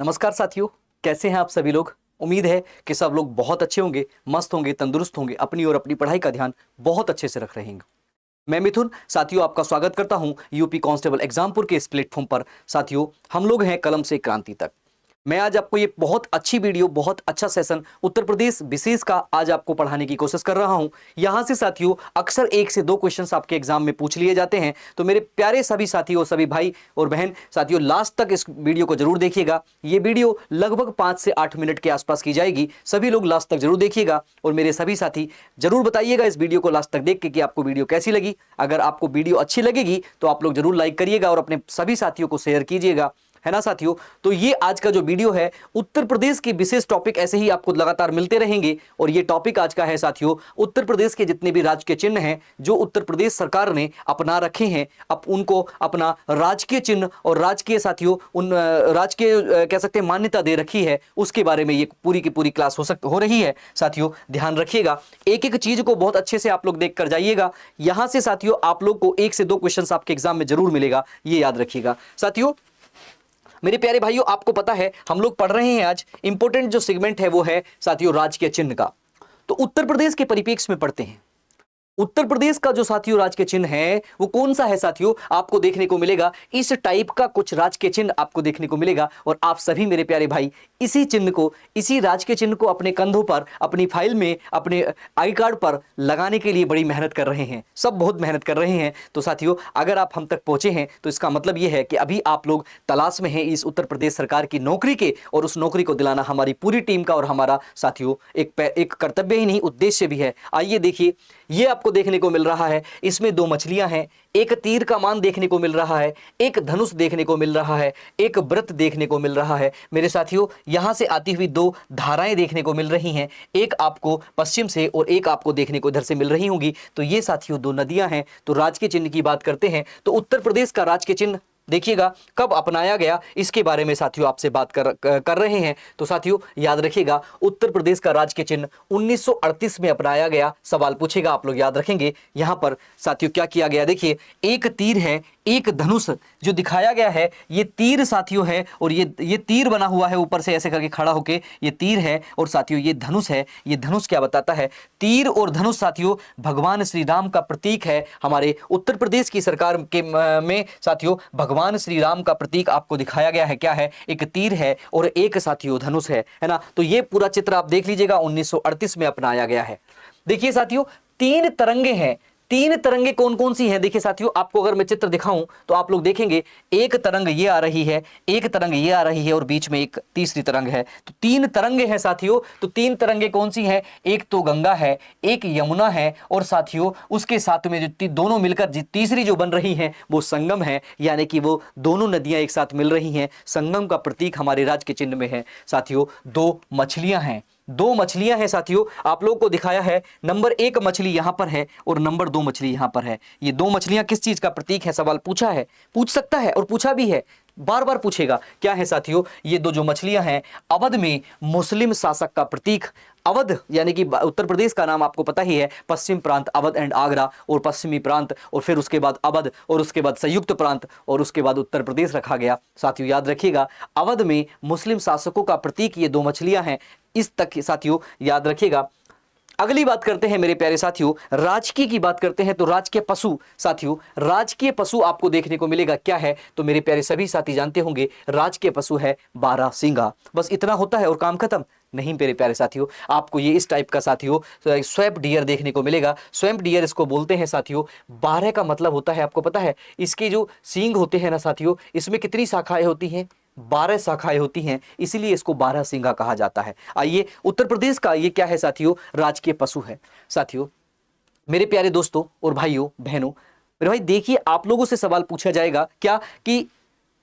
नमस्कार साथियों, कैसे हैं आप सभी लोग। उम्मीद है कि सब लोग बहुत अच्छे होंगे, मस्त होंगे, तंदुरुस्त होंगे, अपनी और अपनी पढ़ाई का ध्यान बहुत अच्छे से रख रहे हैं। मैं मिथुन साथियों आपका स्वागत करता हूं यूपी कांस्टेबल एग्जामपुर के इस प्लेटफॉर्म पर। साथियों, हम लोग हैं कलम से क्रांति तक। मैं आज आपको ये बहुत अच्छी वीडियो, बहुत अच्छा सेशन उत्तर प्रदेश विशेष का आज आपको पढ़ाने की कोशिश कर रहा हूं। यहां से साथियों अक्सर 1 से 2 क्वेश्चंस आपके एग्जाम में पूछ लिए जाते हैं। तो मेरे प्यारे सभी साथियों, सभी भाई और बहन साथियों, लास्ट तक इस वीडियो को जरूर देखिएगा। ये वीडियो लगभग 5 से 8 मिनट के आसपास की जाएगी। सभी लोग लास्ट तक जरूर देखिएगा और मेरे सभी साथी जरूर बताइएगा इस वीडियो को लास्ट तक देख के कि आपको वीडियो कैसी लगी। अगर आपको वीडियो अच्छी लगेगी तो आप लोग जरूर लाइक करिएगा और अपने सभी साथियों को शेयर कीजिएगा, है ना साथियों। तो ये आज का जो वीडियो है, उत्तर प्रदेश के विशेष टॉपिक ऐसे ही आपको लगातार मिलते रहेंगे। और ये टॉपिक आज का है साथियों, उत्तर प्रदेश के जितने भी राजकीय चिन्ह हैं जो उत्तर प्रदेश सरकार ने अपना रखे हैं, अब उनको अपना राजकीय चिन्ह और राजकीय साथियों उन राजकीय कह सकते हैं मान्यता दे रखी है, उसके बारे में ये पूरी की पूरी क्लास हो रही है। साथियों ध्यान रखिएगा, एक एक चीज को बहुत अच्छे से आप लोग देख कर जाइएगा। यहां से साथियों आप लोग को 1 से 2 क्वेश्चन आपके एग्जाम में जरूर मिलेगा, ये याद रखिएगा। साथियों मेरे प्यारे भाइयों, आपको पता है हम लोग पढ़ रहे हैं आज इंपॉर्टेंट जो सेगमेंट है वो है साथियों राजकीय चिन्ह का। तो उत्तर प्रदेश के परिप्रेक्ष्य में पढ़ते हैं। उत्तर प्रदेश का जो साथियों राजकीय चिन्ह है वो कौन सा है साथियों, आपको देखने को मिलेगा इस टाइप का कुछ राजकीय चिन्ह आपको देखने को मिलेगा। और आप सभी मेरे प्यारे भाई इसी चिन्ह को, इसी राजकीय चिन्ह को अपने कंधों पर, अपनी फाइल में, अपने आई कार्ड पर लगाने के लिए बड़ी मेहनत कर रहे हैं। सब बहुत मेहनत कर रहे हैं। तो साथियों अगर आप हम तक पहुंचे हैं तो इसका मतलब यह है कि अभी आप लोग तलाश में हैं इस उत्तर प्रदेश सरकार की नौकरी के, और उस नौकरी को दिलाना हमारी पूरी टीम का और हमारा साथियों एक कर्तव्य ही नहीं, उद्देश्य भी है। आइए देखिए, ये आपको देखने को मिल रहा है, इसमें 2 मछलियां हैं, एक तीर का मान देखने को मिल रहा है, एक धनुष देखने को मिल रहा है, एक व्रत देखने को मिल रहा है। मेरे साथियों यहां से आती हुई 2 धाराएं देखने को मिल रही हैं, एक आपको पश्चिम से और एक आपको देखने को इधर से मिल रही होंगी। तो ये साथियों 2 नदियां हैं। तो राजकीय चिन्ह की बात करते हैं तो उत्तर प्रदेश का राजकीय चिन्ह देखिएगा कब अपनाया गया, इसके बारे में साथियों आपसे बात कर रहे हैं। तो साथियों याद रखिएगा, उत्तर प्रदेश का राजकीय चिन्ह 1938 में अपनाया गया। सवाल पूछेगा, आप लोग याद रखेंगे। यहां पर साथियों क्या किया गया, देखिए एक तीर है, एक धनुष जो दिखाया गया है, ये तीर साथियों है और ये तीर बना हुआ है ऊपर से ऐसे करके खड़ा होके, ये तीर है और साथियों ये धनुष है। ये धनुष क्या बताता है, तीर और धनुष साथियों भगवान श्री राम का प्रतीक है। हमारे उत्तर प्रदेश की सरकार के में साथियों भगवान श्री राम का प्रतीक आपको दिखाया गया है। क्या है, एक तीर है और एक साथियों धनुष है ना। तो ये पूरा चित्र आप देख लीजिएगा, 1938 में अपनाया गया है। देखिए साथियों 3 तरंगे हैं। 3 तरंगे कौन कौन सी हैं, देखिए साथियों आपको अगर मैं चित्र दिखाऊं तो आप लोग देखेंगे एक तरंग ये आ रही है, एक तरंग ये आ रही है और बीच में एक तीसरी तरंग है। तो 3 तरंगे हैं साथियों। तो 3 तरंगे कौन सी हैं, एक तो गंगा है, एक यमुना है और साथियों उसके साथ में जो दोनों मिलकर तीसरी जो बन रही है वो संगम है, यानी कि वो दोनों नदियां एक साथ मिल रही हैं। संगम का प्रतीक हमारे राज्य के चिन्ह में है। साथियों 2 मछलियां हैं, 2 मछलियां हैं साथियों, आप लोगों को दिखाया है। नंबर 1 मछली यहां पर है और नंबर 2 मछली यहां पर है। ये 2 मछलियां किस चीज का प्रतीक है, सवाल पूछा है, पूछ सकता है और पूछा भी है, बार बार पूछेगा। क्या है साथियों, ये 2 जो मछलियां हैं अवध में मुस्लिम शासक का प्रतीक। अवध यानी कि उत्तर प्रदेश का नाम आपको पता ही है, पश्चिम प्रांत अवध एंड आगरा और पश्चिमी प्रांत, और फिर उसके बाद अवध और उसके बाद संयुक्त प्रांत और उसके बाद उत्तर प्रदेश रखा गया। साथियों याद रखिएगा, अवध में मुस्लिम शासकों का प्रतीक ये 2 मछलियां हैं। इस तक साथियों याद रखिएगा। अगली बात करते हैं मेरे प्यारे साथियों, राजकीय की बात करते हैं। तो राजकीय पशु साथियों, राजकीय पशु आपको देखने को मिलेगा। क्या है, तो मेरे प्यारे सभी साथी जानते होंगे राजकीय पशु है बारहसिंगा। बस इतना होता है और काम खत्म नहीं मेरे प्यारे साथियों। आपको ये इस टाइप का साथियों स्वैप डियर देखने को मिलेगा। स्वैप डियर इसको बोलते हैं साथियों। 12 का मतलब होता है, आपको पता है इसके जो सींग होते हैं ना साथियों, इसमें कितनी शाखाएं होती हैं, 12 शाखाएं होती हैं, इसीलिए इसको बारहसिंगा कहा जाता है। आइए उत्तर प्रदेश का ये क्या है साथियों, राजकीय पशु है। साथियों मेरे प्यारे दोस्तों और भाइयों बहनों, मेरे भाई देखिए आप लोगों से सवाल पूछा जाएगा क्या कि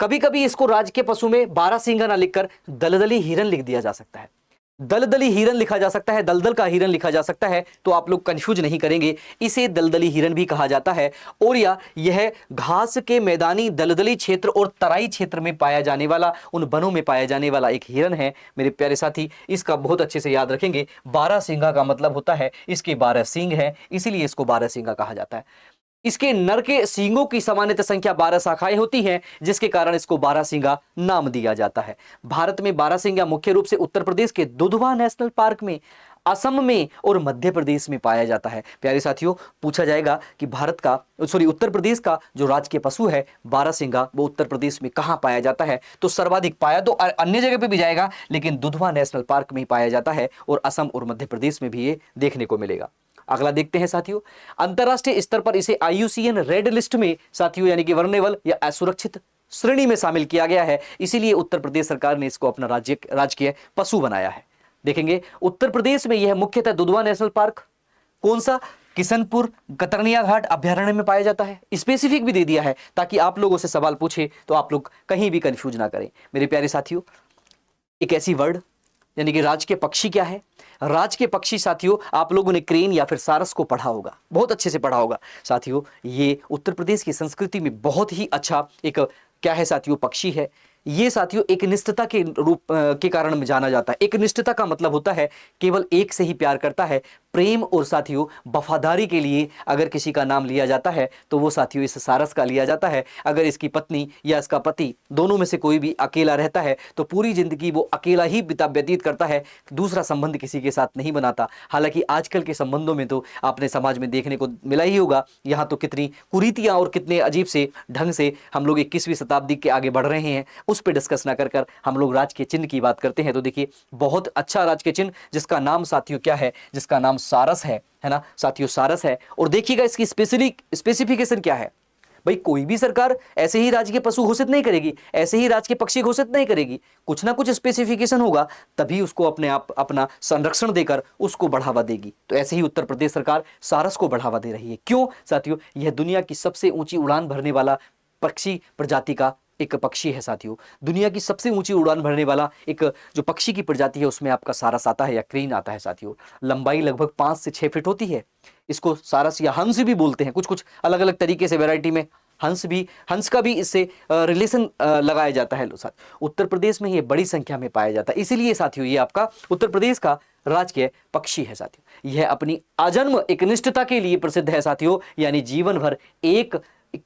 कभी कभी इसको राजकीय पशु में बारहसिंगा ना लिखकर दलदली हिरन लिख दिया जा सकता है, दलदली हिरन लिखा जा सकता है, दलदल का हिरन लिखा जा सकता है। तो आप लोग कंफ्यूज नहीं करेंगे, इसे दलदली हिरन भी कहा जाता है। और यह घास के मैदानी दलदली क्षेत्र और तराई क्षेत्र में पाया जाने वाला, उन वनों में पाया जाने वाला एक हिरन है मेरे प्यारे साथी। इसका बहुत अच्छे से याद रखेंगे, बारहसिंगा का मतलब होता है इसके 12 सींग हैं, इसीलिए इसको बारहसिंगा कहा जाता है। इसके नर के सींगों की सामान्यतः संख्या 12 शाखाएं होती हैं, जिसके कारण इसको बारहसिंगा नाम दिया जाता है। भारत में बारहसिंगा मुख्य रूप से उत्तर प्रदेश के दुधवा नेशनल पार्क में, असम में और मध्य प्रदेश में पाया जाता है। प्यारे साथियों, पूछा जाएगा कि उत्तर प्रदेश का जो राजकीय पशु है बारहसिंगा, वो उत्तर प्रदेश में कहां पाया जाता है, तो सर्वाधिक पाया तो अन्य जगह पे भी जाएगा, लेकिन दुधवा नेशनल पार्क में ही पाया जाता है और असम और मध्य प्रदेश में भी ये देखने को मिलेगा। अगला देखते हैं साथियों, अंतरराष्ट्रीय स्तर पर इसे IUCN रेड लिस्ट में साथियों यानी कि वर्नेबल या असुरक्षित श्रेणी में शामिल किया गया है। इसीलिए उत्तर प्रदेश सरकार ने इसको अपना राजकीय पशु बनाया है। देखेंगे उत्तर प्रदेश में यह मुख्यतः दुधवा नेशनल पार्क, कौन सा, किशनपुर कतरनिया घाट अभ्यारण्य में पाया जाता है। स्पेसिफिक भी दे दिया है ताकि आप लोगों से सवाल पूछे तो आप लोग कहीं भी कंफ्यूज ना करें। मेरे प्यारे साथियों, एक ऐसी वर्ड यानी कि राज के पक्षी क्या है। राज के पक्षी साथियों, आप लोगों ने क्रेन या फिर सारस को पढ़ा होगा, बहुत अच्छे से पढ़ा होगा साथियों। ये उत्तर प्रदेश की संस्कृति में बहुत ही अच्छा एक क्या है साथियों, पक्षी है। ये साथियों एक निष्ठता के रूप के कारण में जाना जाता है। एक निष्ठता का मतलब होता है केवल एक से ही प्यार करता है। प्रेम और साथियों वफादारी के लिए अगर किसी का नाम लिया जाता है तो वो साथियों इस सारस का लिया जाता है। अगर इसकी पत्नी या इसका पति दोनों में से कोई भी अकेला रहता है तो पूरी जिंदगी वो अकेला ही व्यतीत करता है, दूसरा संबंध किसी के साथ नहीं बनाता। हालांकि आजकल के संबंधों में तो आपने समाज में देखने को मिला ही होगा, यहाँ तो कितनी कुरीतियां और कितने अजीब से ढंग से हम लोग 21वीं शताब्दी के आगे बढ़ रहे हैं। उस पर डिस्कस ना कर हम लोग राज के चिन्ह की बात करते हैं। तो देखिए बहुत अच्छा राज के चिन्ह जिसका नाम साथियों क्या है, जिसका नाम सारस है ना साथियों, सारस है। और देखिएगा इसकी स्पेसिफिकेशन क्या है। भाई कोई भी सरकार ऐसे ही राज्य के पशु घोषित नहीं करेगी, ऐसे ही राज्य के पक्षी घोषित नहीं करेगी, कुछ ना कुछ स्पेसिफिकेशन होगा तभी उसको अपने आप अपना संरक्षण देकर उसको बढ़ावा देगी। तो ऐसे ही उत्तर प्रदेश सरकार सारस को बढ़ावा दे रही है। क्यों साथियों, यह दुनिया की सबसे ऊंची उड़ान भरने वाला पक्षी प्रजाति का एक पक्षी है साथियों। दुनिया की सबसे ऊंची उड़ान भरने वाला एक जो पक्षी की प्रजाति है उसमें आपका सारस आता है या क्रेन आता है साथियों। लंबाई लगभग 5 से 6 फीट होती है। इसको सारस या हंस भी बोलते हैं, कुछ कुछ अलग अलग तरीके से वैरायटी में हंस का भी इससे रिलेशन लगाया जाता है। उत्तर प्रदेश में ये बड़ी संख्या में पाया जाता है, इसीलिए साथियों ये आपका उत्तर प्रदेश का राजकीय पक्षी है साथियों। यह अपनी आजन्म एकनिष्ठता के लिए प्रसिद्ध है साथियों, यानी जीवन भर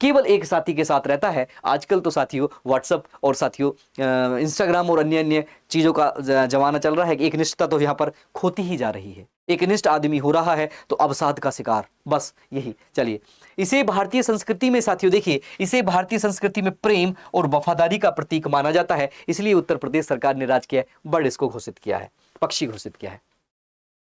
केवल एक साथी के साथ रहता है। आजकल तो साथियों व्हाट्सएप और साथियों इंस्टाग्राम और अन्य अन्य चीज़ों का जमाना चल रहा है कि एकनिष्ठता तो यहाँ पर खोती ही जा रही है। एकनिष्ठ आदमी हो रहा है तो अवसाद का शिकार, बस यही। चलिए, इसे भारतीय संस्कृति में साथियों देखिए, इसे भारतीय संस्कृति में प्रेम और वफादारी का प्रतीक माना जाता है। इसलिए उत्तर प्रदेश सरकार ने राजकीय बर्ड इसको घोषित किया है, पक्षी घोषित किया है।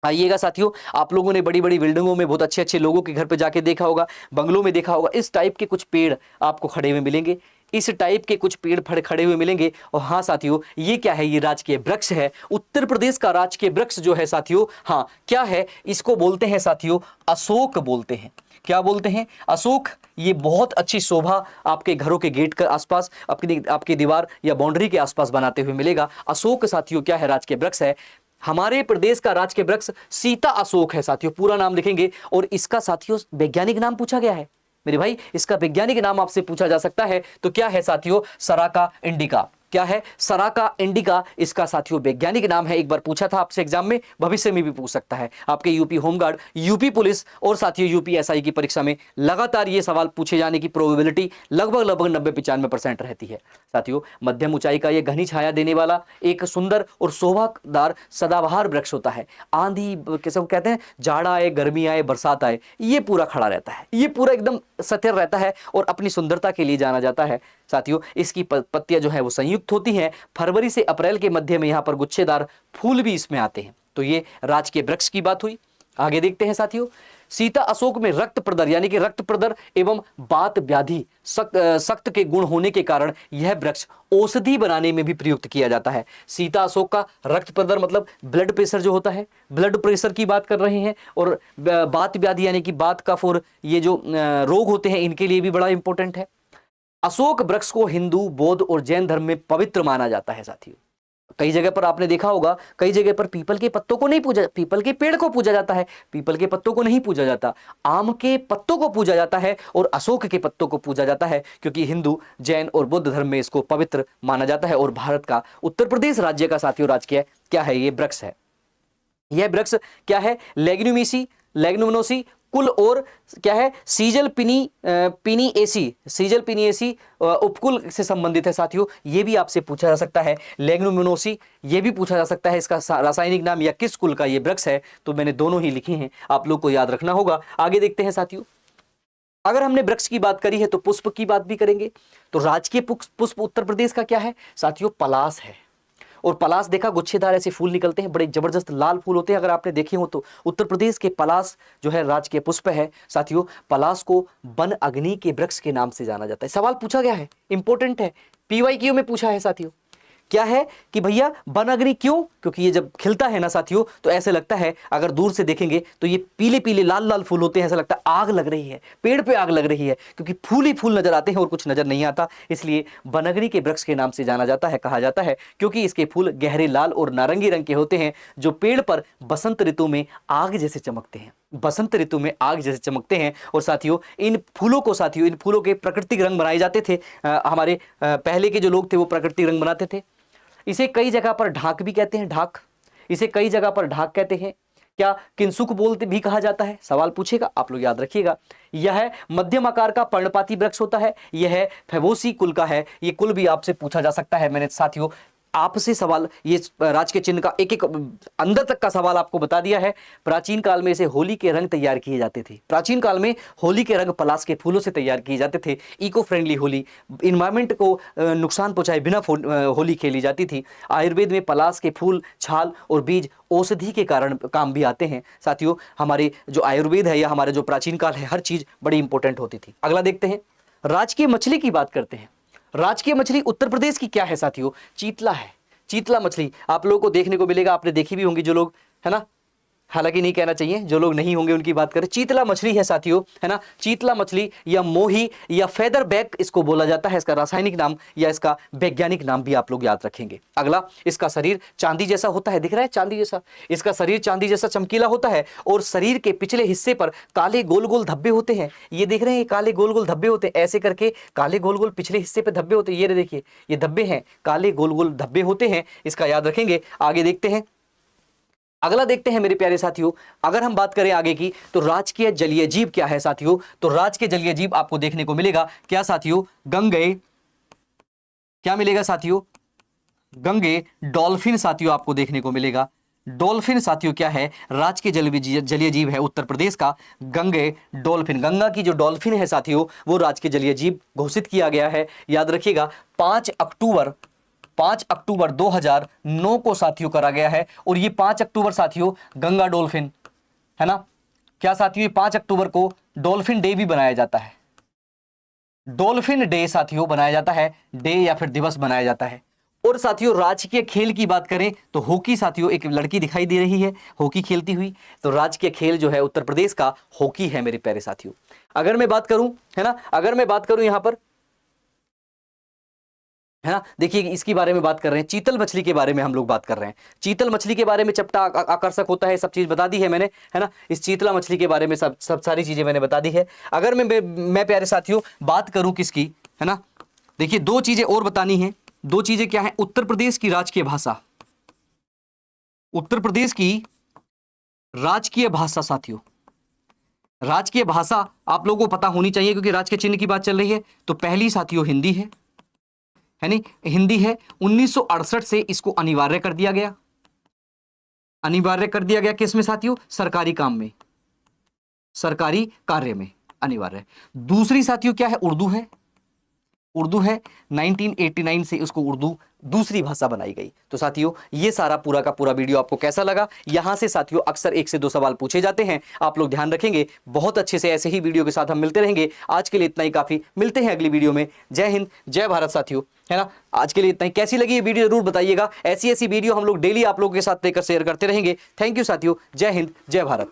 आइएगा साथियों, आप लोगों ने बड़ी बड़ी बिल्डिंगों में बहुत अच्छे अच्छे लोगों के घर पे जाके देखा होगा, बंगलों में देखा होगा, इस टाइप के कुछ पेड़ आपको खड़े हुए मिलेंगे, इस टाइप के कुछ पेड़ खड़े हुए मिलेंगे। और हाँ साथियों, ये क्या है, ये राजकीय वृक्ष है। उत्तर प्रदेश का राजकीय वृक्ष जो है साथियों, हाँ क्या है, इसको बोलते हैं साथियों अशोक बोलते हैं। क्या बोलते हैं, अशोक। ये बहुत अच्छी शोभा आपके घरों के गेट के आसपास, आपकी दीवार या बाउंड्री के आसपास बनाते हुए मिलेगा। अशोक साथियों क्या है, राजकीय वृक्ष है। हमारे प्रदेश का राजकीय वृक्ष सीता अशोक है साथियों, पूरा नाम लिखेंगे। और इसका साथियों वैज्ञानिक नाम पूछा गया है मेरे भाई, इसका वैज्ञानिक नाम आपसे पूछा जा सकता है तो क्या है साथियों, सराका इंडिका। क्या है, सराका इंडिका इसका साथियों वैज्ञानिक नाम है। एक बार पूछा था आपसे एग्जाम में, भविष्य में भी पूछ सकता है। आपके यूपी होमगार्ड, यूपी पुलिस और साथियों यूपी एसआई की परीक्षा में लगातार ये सवाल पूछे जाने की प्रोबेबिलिटी लगभग 90-95% रहती है साथियों। मध्यम ऊंचाई का ये घनी छाया देने वाला एक सुंदर और शोभादार सदाबहार वृक्ष होता है। आंधी कैसे कहते हैं, जाड़ा आए, गर्मी आए, बरसात आए, ये पूरा खड़ा रहता है, ये पूरा एकदम स्थिर रहता है और अपनी सुंदरता के लिए जाना जाता है साथियों। इसकी पत्तियां जो है वो संयुक्त होती हैं। फरवरी से अप्रैल के मध्य में यहाँ पर गुच्छेदार फूल भी इसमें आते हैं। तो ये राजकीय वृक्ष की बात हुई। आगे देखते हैं साथियों, सीता अशोक में रक्त प्रदर यानी कि रक्त प्रदर एवं बात व्याधि सख्त के गुण होने के कारण यह वृक्ष औषधि बनाने में भी प्रयुक्त किया जाता है। सीता अशोक का रक्त प्रदर मतलब ब्लड प्रेशर जो होता है, ब्लड प्रेशर की बात कर रहे हैं। और बात व्याधि यानी कि बात कफ और ये जो रोग होते हैं इनके लिए भी बड़ा इंपॉर्टेंट है। अशोक वृक्ष को हिंदू, बौद्ध और जैन धर्म में पवित्र माना जाता है साथियों। कई जगह पर आपने देखा होगा, कई जगह पर पीपल के पत्तों को नहीं पूजा, पीपल के पेड़ को पूजा जाता है, पीपल के पत्तों को नहीं पूजा जाता। आम के पत्तों को पूजा जाता है और अशोक के पत्तों को पूजा जाता है, क्योंकि हिंदू, जैन और बौद्ध धर्म में इसको पवित्र माना जाता है। और भारत का उत्तर प्रदेश राज्य का साथियों राजकीय क्या है, ये वृक्ष है। यह वृक्ष क्या है, लेग्नुमिनोसी कुल और क्या है, सीजल पिनिएसी, सीजल पिनिएसी उपकुल से संबंधित है साथियों। ये भी आपसे पूछा जा सकता है। लेग्नुमिनोसी ये भी पूछा जा सकता है, इसका रासायनिक नाम या किस कुल का ये वृक्ष है। तो मैंने दोनों ही लिखे हैं, आप लोग को याद रखना होगा। आगे देखते हैं साथियों, अगर हमने वृक्ष की बात करी है तो पुष्प की बात भी करेंगे। तो राजकीय पुष्प उत्तर प्रदेश का क्या है साथियों, पलास है। और पलास देखा, गुच्छेदार ऐसे फूल निकलते हैं, बड़े जबरदस्त लाल फूल होते हैं, अगर आपने देखे हो तो। उत्तर प्रदेश के पलास जो है राजकीय पुष्प है साथियों। पलास को वन अग्नि के वृक्ष के नाम से जाना जाता है। सवाल पूछा गया है, इंपॉर्टेंट है, पीवाईक्यू में पूछा है साथियों। क्या है कि भैया वन अग्नि क्यों, क्योंकि ये जब खिलता है ना साथियों तो ऐसे लगता है, अगर दूर से देखेंगे तो ये पीले पीले लाल लाल फूल होते हैं, ऐसा लगता है आग लग रही है, पेड़ पे आग लग रही है, क्योंकि फूल ही फूल नजर आते हैं और कुछ नजर नहीं आता। इसलिए वन अग्नि के वृक्ष के नाम से जाना जाता है, कहा जाता है, क्योंकि इसके फूल गहरे लाल और नारंगी रंग के होते हैं, जो पेड़ पर बसंत ऋतु में आग जैसे चमकते हैं, बसंत ऋतु में आग जैसे चमकते हैं। और साथियों इन फूलों को, साथियों इन फूलों के प्राकृतिक रंग बनाए जाते थे। हमारे पहले के जो लोग थे वो प्राकृतिक रंग बनाते थे। इसे कई जगह पर ढाक भी कहते हैं, ढाक, इसे कई जगह पर ढाक कहते हैं। क्या किंसुक बोलते भी कहा जाता है, सवाल पूछेगा, आप लोग याद रखिएगा। यह मध्यम आकार का पर्णपाती वृक्ष होता है, यह फैबोसी कुल का है। ये कुल भी आपसे पूछा जा सकता है। मैंने साथियों आपसे सवाल, ये राज के चिन्ह का एक एक अंदर तक का सवाल आपको बता दिया है। प्राचीन काल में इसे होली के रंग तैयार किए जाते थे। प्राचीन काल में होली के रंग पलास के फूलों से तैयार किए जाते थे। इको फ्रेंडली होली, इन्वायरमेंट को नुकसान पहुंचाए बिना होली खेली जाती थी। आयुर्वेद में पलास के फूल, छाल और बीज औषधि के कारण काम भी आते हैं साथियों। हमारे जो आयुर्वेद है या हमारे जो प्राचीन काल है, हर चीज बड़ी इंपॉर्टेंट होती थी। अगला देखते हैं, राजकीय मछली की बात करते हैं। राजकीय मछली उत्तर प्रदेश की क्या है साथियों, चीतला है। चीतला मछली आप लोगों को देखने को मिलेगा, आपने देखी भी होंगी जो लोग, है ना, हालांकि नहीं कहना चाहिए, जो लोग नहीं होंगे उनकी बात करें। चीतला मछली है साथियों, है ना, चीतला मछली या मोही या फेदर बैक इसको बोला जाता है। इसका रासायनिक नाम या इसका वैज्ञानिक नाम भी आप लोग याद रखेंगे। अगला, इसका शरीर चांदी जैसा होता है, दिख रहा है चांदी जैसा, इसका शरीर चांदी जैसा चमकीला होता है और शरीर के पिछले हिस्से पर काले गोल गोल धब्बे होते हैं। ये देख रहे हैं, काले गोल गोल धब्बे होते हैं, ऐसे करके काले गोल गोल पिछले हिस्से पे धब्बे होते हैं। ये देखिए, ये धब्बे हैं, काले गोल गोल धब्बे होते हैं, इसका याद रखेंगे। आगे देखते हैं, अगला देखते हैं मेरे प्यारे साथियों। अगर हम बात करें आगे की, तो राजकीय जलीय जीव क्या है साथियों, तो राजकीय जलीय जीव आपको देखने को मिलेगा क्या साथियों, गंगे, क्या मिलेगा साथियों, गंगे डॉल्फिन साथियों आपको देखने को मिलेगा। डॉल्फिन साथियों क्या है, राजकीय जलीय जीव है उत्तर प्रदेश का, गंगे डॉल्फिन। गंगा की जो डॉल्फिन है साथियों वो राजकीय जलीय जीव घोषित किया गया है, याद रखिएगा। 5 अक्टूबर 2009 को साथियों करा गया है। और ये 5 अक्टूबर साथियों गंगा डॉल्फिन, है ना, क्या साथियों, ये 5 अक्टूबर को डॉल्फिन डे भी बनाया जाता है। डॉल्फिन डे साथियों बनाया जाता है, डे या फिर दिवस बनाया जाता है। और साथियों राजकीय खेल की बात करें तो हॉकी साथियों, एक लड़की दिखाई दे रही है हॉकी खेलती हुई, तो राजकीय खेल जो है उत्तर प्रदेश का हॉकी है मेरे प्यारे साथियों। अगर मैं बात करूं, है ना, अगर मैं बात करूं यहां पर, है ना, देखिए इसकी बारे में बात कर रहे हैं, चीतल मछली के बारे में हम लोग बात कर रहे हैं। चीतल मछली के बारे में चपटा आकर्षक होता है, सब चीज बता दी है मैंने, है ना। इस चीतला मछली के बारे में सब सारी चीजें मैंने बता दी है। अगर मैं प्यारे साथियों बात करूं किसकी, है ना, देखिए 2 चीजें और बतानी है। 2 चीजें क्या है, उत्तर प्रदेश की राजकीय भाषा, उत्तर प्रदेश की राजकीय भाषा साथियों, राजकीय भाषा आप लोगों को पता होनी चाहिए क्योंकि राजकीय चिन्ह की बात चल रही है। तो पहली साथियों हिंदी है नहीं, हिंदी है। 1968 से इसको अनिवार्य कर दिया गया, अनिवार्य कर दिया गया किस में साथियों, सरकारी काम में, सरकारी कार्य में अनिवार्य। दूसरी साथियों क्या है, उर्दू है, उर्दू है। 1989 से उसको उर्दू दूसरी भाषा बनाई गई। तो साथियों ये सारा पूरा का पूरा वीडियो आपको कैसा लगा, यहां से साथियों अक्सर 1 से 2 सवाल पूछे जाते हैं, आप लोग ध्यान रखेंगे। बहुत अच्छे से ऐसे ही वीडियो के साथ हम मिलते रहेंगे। आज के लिए इतना ही काफी, मिलते हैं अगली वीडियो में। जय हिंद, जय भारत साथियों, है ना। आज के लिए इतना ही। कैसी लगी ये वीडियो जरूर बताइएगा। ऐसी वीडियो हम लोग डेली आप लोगों के साथ लेकर शेयर करते रहेंगे। थैंक यू साथियों, जय हिंद, जय भारत।